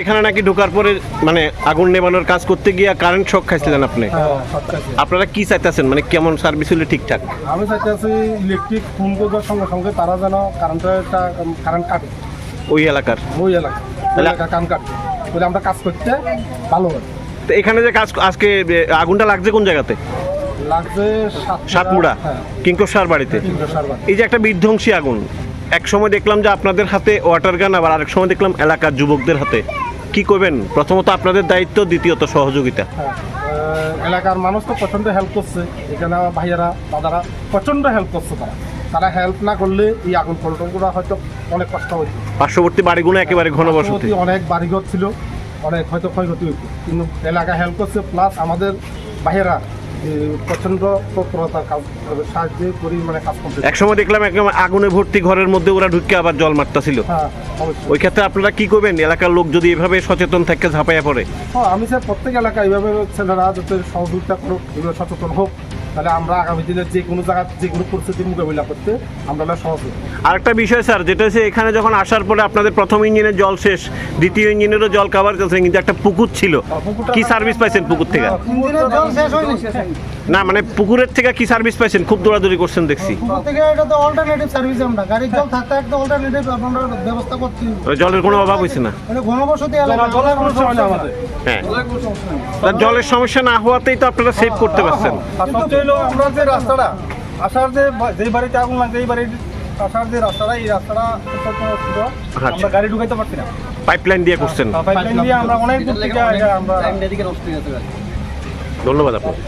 এখানে নাকি ঢোকার পরে মানে আগুন নেভানোর কাজ করতে গিয়ে কারেন্ট শক খাইছিলেন আপনি। আপনারা কি চাইতেছেন, মানে কেমন সার্ভিস হলে ঠিকঠাক? আমি চাইতেছি ইলেকট্রিক ফোন করার সঙ্গে সঙ্গে তারা যেন কারেন্ট কাটে ওই এলাকার কারেন্ট কাটে, বলে আমরা কাজ করতে ভালো হয়। তো এখানে যে কাজ আজকে আগুনটা লাগছে কোন জায়গাতে? লাগছে সাতমুড়া কিঙ্কসার বাড়িতে। এই যে একটা বিধ্বংসী আগুন, এক সময় দেখলাম যে আপনাদের হাতে ওয়াটার গান, আবার আরেক সময় দেখলাম এলাকার যুবকদের হাতে। কি করবেন? প্রথমত আপনাদের দায়িত্ব, দ্বিতীয়ত সহযোগিতা। এলাকার মানুষ তো প্রচণ্ড হেল্প করছে, এখানে ভাইয়ারা দাদারা প্রচণ্ড হেল্প করছে। তারা হেল্প না করলে এই আগুন কন্ট্রোল হয়তো অনেক কষ্ট হইতো। পার্শ্ববর্তী বাড়িগুলো একেবারে ঘনবসতি, অনেক বাড়িঘর ছিল, অনেক হয়তো ক্ষয়ক্ষতি হইতো, কিন্তু এলাকা হেল্প করছে। প্লাস আমাদের ভাইয়েরা প্রচন্ড তৎপরতার কাজ সাহায্য করি, মানে কাজ করতে। এক সময় দেখলাম একদম আগুনে ভর্তি ঘরের মধ্যে ওরা ঢুকে আবার জল মারতেছিল। ওই ক্ষেত্রে আপনারা কি করবেন? এলাকার লোক যদি এভাবে সচেতন থাকে ঝাঁপাইয়া পড়ে। আমি স্যার প্রত্যেক এলাকায় এইভাবে ছেলেরা যাতে সহযোগিতা করুক, এগুলো সচেতন হোক, তাহলে আমরা আগামী দিনে যে কোনো জায়গায় যে কোনো পরিস্থিতির মোকাবিলা করতে আমরা সহজ হই। আরেকটা বিষয় স্যার, যেটা হচ্ছে এখানে যখন আসার পরে আপনাদের প্রথম ইঞ্জিনের জল শেষ, দ্বিতীয় ইঞ্জিনেরও জল কাভার চলছে, কিন্তু একটা পুকুর ছিল, কি সার্ভিস পাইছেন পুকুর থেকে? না মানে পুকুরের থেকে কি সার্ভিস পাইছেন? খুব দৌড়াদৌড়ি করছেন দেখছি। জলের কোনো অভাব হয়েছে না? হ্যাঁ, জলের সমস্যা না হওয়াতেই তো আপনারা সেভ করতে পারছেন। আমরা যে রাস্তাটা আসার যে বাড়িতে আগুন লাগছে, এই বাড়ির আসার যে রাস্তাটা, এই রাস্তাটা আমরা গাড়ি ঢুকাইতে পারছি না। পাইপলাইন দিয়ে করছেন? পাইপলাইন দিয়ে আমরা অনেক দূর থেকে আমরা ধন্যবাদ আপনাকে।